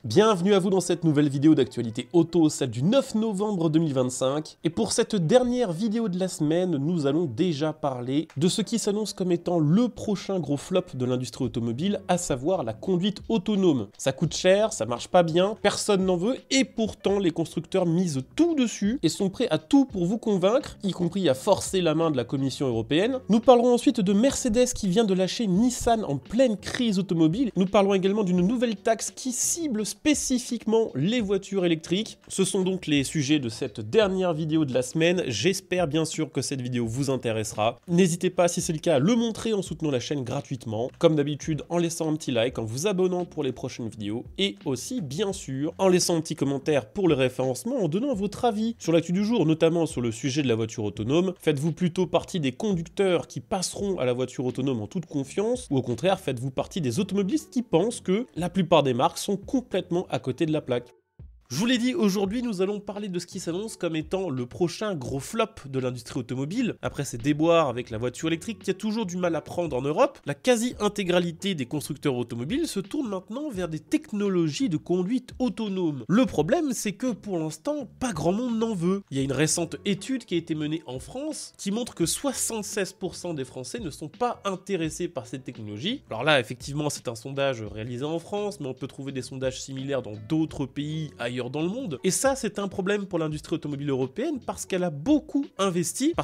Bienvenue à vous dans cette nouvelle vidéo d'actualité auto, celle du 9 novembre 2025. Et pour cette dernière vidéo de la semaine, nous allons déjà parler de ce qui s'annonce comme étant le prochain gros flop de l'industrie automobile, à savoir la conduite autonome. Ça coûte cher, ça marche pas bien, personne n'en veut, et pourtant les constructeurs misent tout dessus et sont prêts à tout pour vous convaincre, y compris à forcer la main de la Commission européenne. Nous parlerons ensuite de Mercedes qui vient de lâcher Nissan en pleine crise automobile. Nous parlerons également d'une nouvelle taxe qui cible spécifiquement les voitures électriques. Ce sont donc les sujets de cette dernière vidéo de la semaine. J'espère bien sûr que cette vidéo vous intéressera. N'hésitez pas, si c'est le cas, à le montrer en soutenant la chaîne gratuitement, comme d'habitude en laissant un petit like, en vous abonnant pour les prochaines vidéos, et aussi bien sûr en laissant un petit commentaire pour le référencement, en donnant votre avis sur l'actu du jour, notamment sur le sujet de la voiture autonome. Faites-vous plutôt partie des conducteurs qui passeront à la voiture autonome en toute confiance, ou au contraire faites-vous partie des automobilistes qui pensent que la plupart des marques sont complètement à côté de la plaque? Je vous l'ai dit, aujourd'hui nous allons parler de ce qui s'annonce comme étant le prochain gros flop de l'industrie automobile. Après ces déboires avec la voiture électrique qui a toujours du mal à prendre en Europe, la quasi-intégralité des constructeurs automobiles se tourne maintenant vers des technologies de conduite autonome. Le problème, c'est que pour l'instant, pas grand monde n'en veut. Il y a une récente étude qui a été menée en France qui montre que 76% des Français ne sont pas intéressés par cette technologie. Alors là, effectivement, c'est un sondage réalisé en France, mais on peut trouver des sondages similaires dans d'autres pays ailleurs dans le monde. Et ça, c'est un problème pour l'industrie automobile européenne parce qu'elle a beaucoup investi,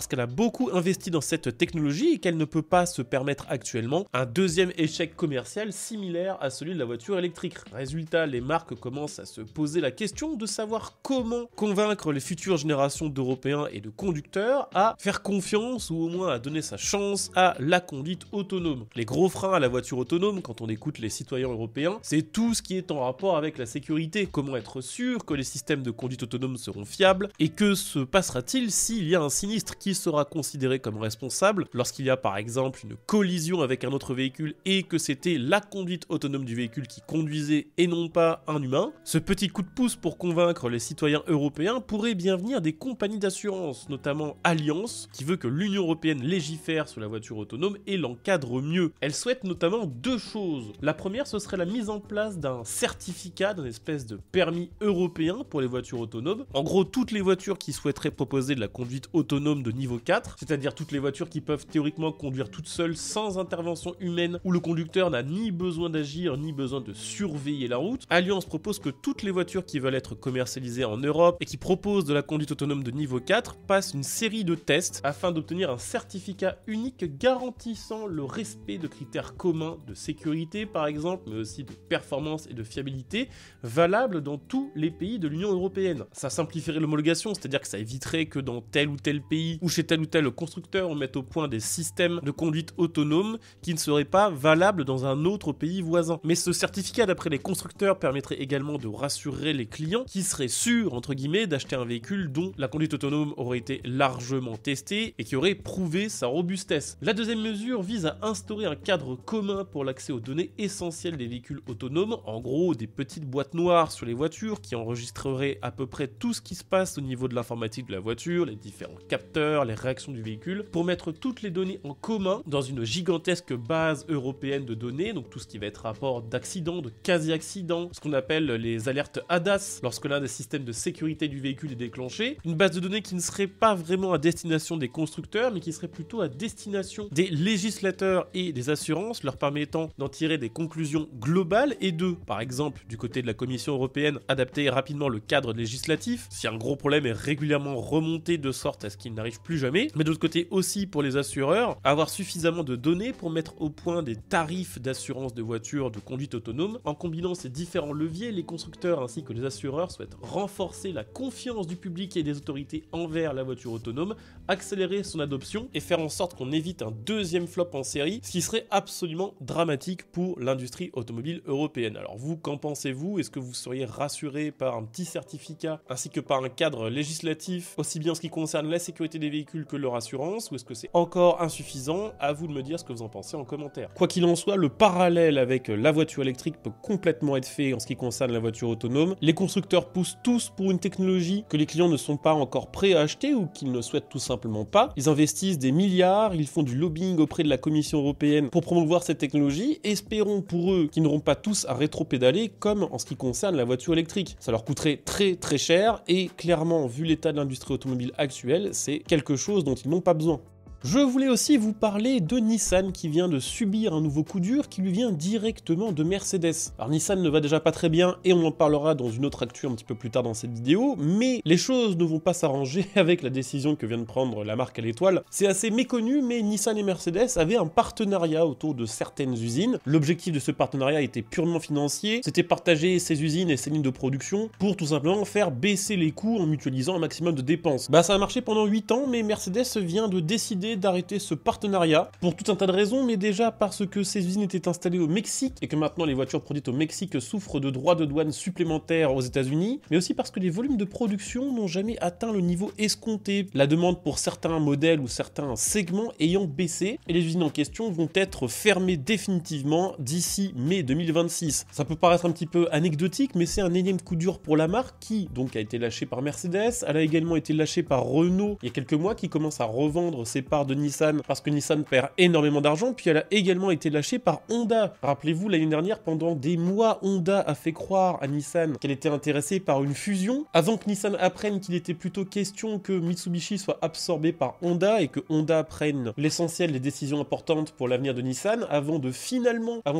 dans cette technologie et qu'elle ne peut pas se permettre actuellement un deuxième échec commercial similaire à celui de la voiture électrique. Résultat, les marques commencent à se poser la question de savoir comment convaincre les futures générations d'Européens et de conducteurs à faire confiance ou au moins à donner sa chance à la conduite autonome. Les gros freins à la voiture autonome, quand on écoute les citoyens européens, c'est tout ce qui est en rapport avec la sécurité. Comment être sûr que les systèmes de conduite autonome seront fiables, et que se passera-t-il s'il y a un sinistre? Qui sera considéré comme responsable lorsqu'il y a par exemple une collision avec un autre véhicule et que c'était la conduite autonome du véhicule qui conduisait et non pas un humain? Ce petit coup de pouce pour convaincre les citoyens européens pourrait bien venir des compagnies d'assurance, notamment Allianz, qui veut que l'Union européenne légifère sur la voiture autonome et l'encadre mieux. Elle souhaite notamment deux choses. La première, ce serait la mise en place d'un certificat, d'un espèce de permis européen pour les voitures autonomes. En gros, toutes les voitures qui souhaiteraient proposer de la conduite autonome de niveau 4, c'est-à-dire toutes les voitures qui peuvent théoriquement conduire toutes seules sans intervention humaine, où le conducteur n'a ni besoin d'agir ni besoin de surveiller la route. Allianz propose que toutes les voitures qui veulent être commercialisées en Europe et qui proposent de la conduite autonome de niveau 4 passent une série de tests afin d'obtenir un certificat unique garantissant le respect de critères communs de sécurité par exemple, mais aussi de performance et de fiabilité valables dans tous les pays de l'Union européenne. Ça simplifierait l'homologation, c'est-à-dire que ça éviterait que dans tel ou tel pays ou chez tel ou tel constructeur on mette au point des systèmes de conduite autonome qui ne seraient pas valables dans un autre pays voisin. Mais ce certificat, d'après les constructeurs, permettrait également de rassurer les clients qui seraient sûrs, entre guillemets, d'acheter un véhicule dont la conduite autonome aurait été largement testée et qui aurait prouvé sa robustesse. La deuxième mesure vise à instaurer un cadre commun pour l'accès aux données essentielles des véhicules autonomes, en gros des petites boîtes noires sur les voitures qui enregistrerait à peu près tout ce qui se passe au niveau de l'informatique de la voiture, les différents capteurs, les réactions du véhicule, pour mettre toutes les données en commun dans une gigantesque base européenne de données, donc tout ce qui va être rapport d'accident, de quasi-accident, ce qu'on appelle les alertes ADAS, lorsque l'un des systèmes de sécurité du véhicule est déclenché, une base de données qui ne serait pas vraiment à destination des constructeurs, mais qui serait plutôt à destination des législateurs et des assurances, leur permettant d'en tirer des conclusions globales et de, par exemple, du côté de la Commission européenne, adapter rapidement le cadre législatif, si un gros problème est régulièrement remonté de sorte à ce qu'il n'arrive plus jamais, mais de l'autre côté aussi pour les assureurs, avoir suffisamment de données pour mettre au point des tarifs d'assurance de voitures de conduite autonome. En combinant ces différents leviers, les constructeurs ainsi que les assureurs souhaitent renforcer la confiance du public et des autorités envers la voiture autonome, accélérer son adoption et faire en sorte qu'on évite un deuxième flop en série, ce qui serait absolument dramatique pour l'industrie automobile européenne. Alors vous, qu'en pensez-vous? Est-ce que vous seriez rassuré assuré par un petit certificat ainsi que par un cadre législatif, aussi bien en ce qui concerne la sécurité des véhicules que leur assurance, ou est-ce que c'est encore insuffisant? À vous de me dire ce que vous en pensez en commentaire. Quoi qu'il en soit, le parallèle avec la voiture électrique peut complètement être fait en ce qui concerne la voiture autonome. Les constructeurs poussent tous pour une technologie que les clients ne sont pas encore prêts à acheter ou qu'ils ne souhaitent tout simplement pas. Ils investissent des milliards, ils font du lobbying auprès de la Commission européenne pour promouvoir cette technologie. Espérons pour eux qu'ils n'auront pas tous à rétro-pédaler comme en ce qui concerne la voiture électrique. Ça leur coûterait très très cher et clairement, vu l'état de l'industrie automobile actuelle, c'est quelque chose dont ils n'ont pas besoin. Je voulais aussi vous parler de Nissan qui vient de subir un nouveau coup dur qui lui vient directement de Mercedes. Alors Nissan ne va déjà pas très bien et on en parlera dans une autre actu un petit peu plus tard dans cette vidéo, mais les choses ne vont pas s'arranger avec la décision que vient de prendre la marque à l'étoile. C'est assez méconnu, mais Nissan et Mercedes avaient un partenariat autour de certaines usines. L'objectif de ce partenariat était purement financier, c'était partager ces usines et ces lignes de production pour tout simplement faire baisser les coûts en mutualisant un maximum de dépenses. Ça a marché pendant 8 ans, mais Mercedes vient de décider d'arrêter ce partenariat pour tout un tas de raisons, mais déjà parce que ces usines étaient installées au Mexique et que maintenant les voitures produites au Mexique souffrent de droits de douane supplémentaires aux États-Unis, mais aussi parce que les volumes de production n'ont jamais atteint le niveau escompté, la demande pour certains modèles ou certains segments ayant baissé, et les usines en question vont être fermées définitivement d'ici mai 2026. Ça peut paraître un petit peu anecdotique, mais c'est un énième coup dur pour la marque qui donc a été lâchée par Mercedes. Elle a également été lâchée par Renault il y a quelques mois, qui commence à revendre ses parts de Nissan parce que Nissan perd énormément d'argent. Puis elle a également été lâchée par Honda. Rappelez-vous, l'année dernière, pendant des mois, Honda a fait croire à Nissan qu'elle était intéressée par une fusion, avant que Nissan apprenne qu'il était plutôt question que Mitsubishi soit absorbé par Honda et que Honda prenne l'essentiel des décisions importantes pour l'avenir de Nissan, avant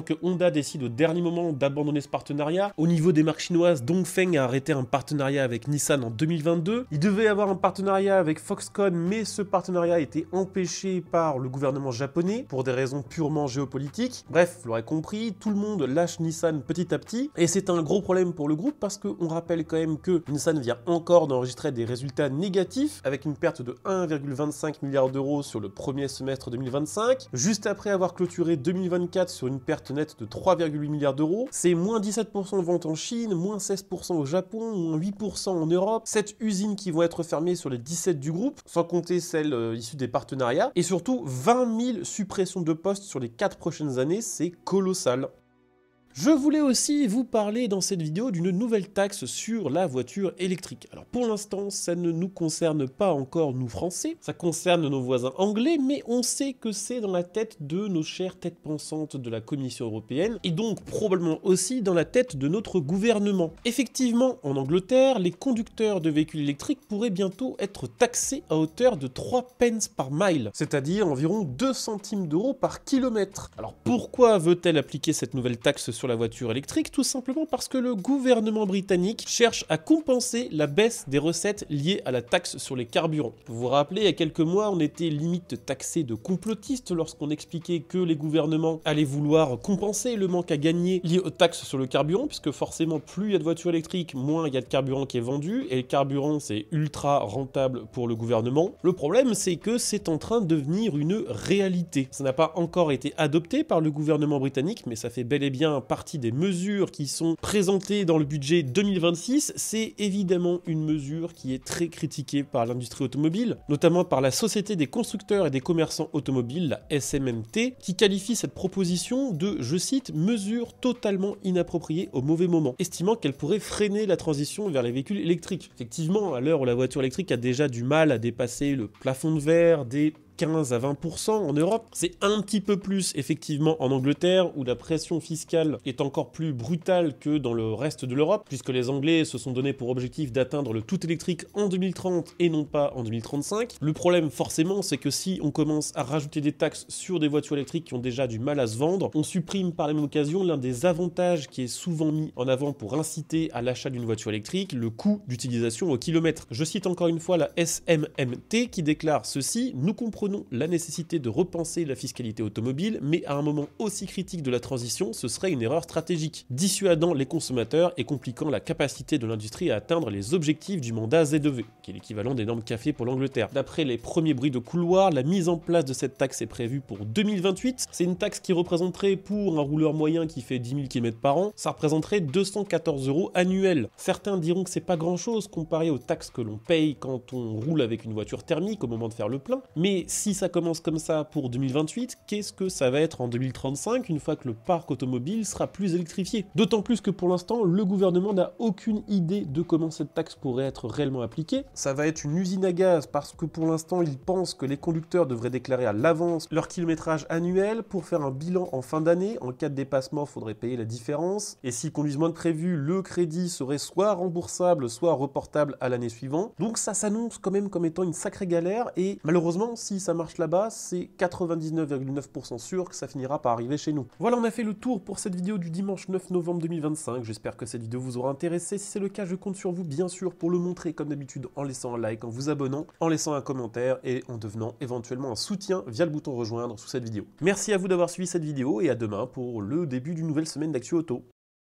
que Honda décide au dernier moment d'abandonner ce partenariat. Au niveau des marques chinoises, Dongfeng a arrêté un partenariat avec Nissan en 2022. Il devait avoir un partenariat avec Foxconn, mais ce partenariat était empêché par le gouvernement japonais pour des raisons purement géopolitiques. Bref, vous l'aurez compris, tout le monde lâche Nissan petit à petit, et c'est un gros problème pour le groupe parce qu'on rappelle quand même que Nissan vient encore d'enregistrer des résultats négatifs avec une perte de 1,25 milliard d'euros sur le premier semestre 2025, juste après avoir clôturé 2024 sur une perte nette de 3,8 milliards d'euros. C'est moins 17% de ventes en Chine, moins 16% au Japon, moins 8% en Europe, 7 usines qui vont être fermées sur les 17 du groupe, sans compter celles issues des partenariats, et surtout 20 000 suppressions de postes sur les 4 prochaines années, c'est colossal. Je voulais aussi vous parler dans cette vidéo d'une nouvelle taxe sur la voiture électrique. Alors pour l'instant, ça ne nous concerne pas encore nous Français, ça concerne nos voisins anglais, mais on sait que c'est dans la tête de nos chères têtes pensantes de la Commission européenne, et donc probablement aussi dans la tête de notre gouvernement. Effectivement, en Angleterre, les conducteurs de véhicules électriques pourraient bientôt être taxés à hauteur de 3 pence par mile, c'est-à-dire environ 2 centimes d'euros par kilomètre. Alors pourquoi veut-elle appliquer cette nouvelle taxe sur la voiture électrique? Tout simplement parce que le gouvernement britannique cherche à compenser la baisse des recettes liées à la taxe sur les carburants. Vous vous rappelez, il y a quelques mois, on était limite taxé de complotistes lorsqu'on expliquait que les gouvernements allaient vouloir compenser le manque à gagner lié aux taxes sur le carburant, puisque forcément, plus il y a de voitures électriques, moins il y a de carburant qui est vendu, et le carburant, c'est ultra rentable pour le gouvernement. Le problème, c'est que c'est en train de devenir une réalité. Ça n'a pas encore été adopté par le gouvernement britannique, mais ça fait bel et bien partie des mesures qui sont présentées dans le budget 2026. C'est évidemment une mesure qui est très critiquée par l'industrie automobile, notamment par la Société des constructeurs et des commerçants automobiles, la SMMT, qui qualifie cette proposition de, je cite, mesure totalement inappropriée au mauvais moment, estimant qu'elle pourrait freiner la transition vers les véhicules électriques. Effectivement, à l'heure où la voiture électrique a déjà du mal à dépasser le plafond de verre des 15 à 20% en Europe. C'est un petit peu plus effectivement en Angleterre où la pression fiscale est encore plus brutale que dans le reste de l'Europe, puisque les Anglais se sont donné pour objectif d'atteindre le tout électrique en 2030 et non pas en 2035. Le problème forcément, c'est que si on commence à rajouter des taxes sur des voitures électriques qui ont déjà du mal à se vendre, on supprime par la même occasion l'un des avantages qui est souvent mis en avant pour inciter à l'achat d'une voiture électrique, le coût d'utilisation au kilomètre. Je cite encore une fois la SMMT qui déclare ceci: nous comprenons comprenons la nécessité de repenser la fiscalité automobile, mais à un moment aussi critique de la transition, ce serait une erreur stratégique, dissuadant les consommateurs et compliquant la capacité de l'industrie à atteindre les objectifs du mandat Z2V, qui est l'équivalent des normes café pour l'Angleterre. D'après les premiers bruits de couloir, la mise en place de cette taxe est prévue pour 2028. C'est une taxe qui représenterait, pour un rouleur moyen qui fait 10 000 km par an, ça représenterait 214 € annuels. Certains diront que c'est pas grand chose comparé aux taxes que l'on paye quand on roule avec une voiture thermique au moment de faire le plein, mais si ça commence comme ça pour 2028, qu'est-ce que ça va être en 2035 une fois que le parc automobile sera plus électrifié? D'autant plus que pour l'instant, le gouvernement n'a aucune idée de comment cette taxe pourrait être réellement appliquée. Ça va être une usine à gaz parce que pour l'instant, ils pensent que les conducteurs devraient déclarer à l'avance leur kilométrage annuel pour faire un bilan en fin d'année. En cas de dépassement, il faudrait payer la différence. Et s'ils conduisent moins que prévu, le crédit serait soit remboursable, soit reportable à l'année suivante. Donc ça s'annonce quand même comme étant une sacrée galère et malheureusement, si ça marche là-bas, c'est 99,9% sûr que ça finira par arriver chez nous. Voilà, on a fait le tour pour cette vidéo du dimanche 9 novembre 2025. J'espère que cette vidéo vous aura intéressé. Si c'est le cas, je compte sur vous bien sûr pour le montrer comme d'habitude en laissant un like, en vous abonnant, en laissant un commentaire et en devenant éventuellement un soutien via le bouton rejoindre sous cette vidéo. Merci à vous d'avoir suivi cette vidéo et à demain pour le début d'une nouvelle semaine d'actu auto.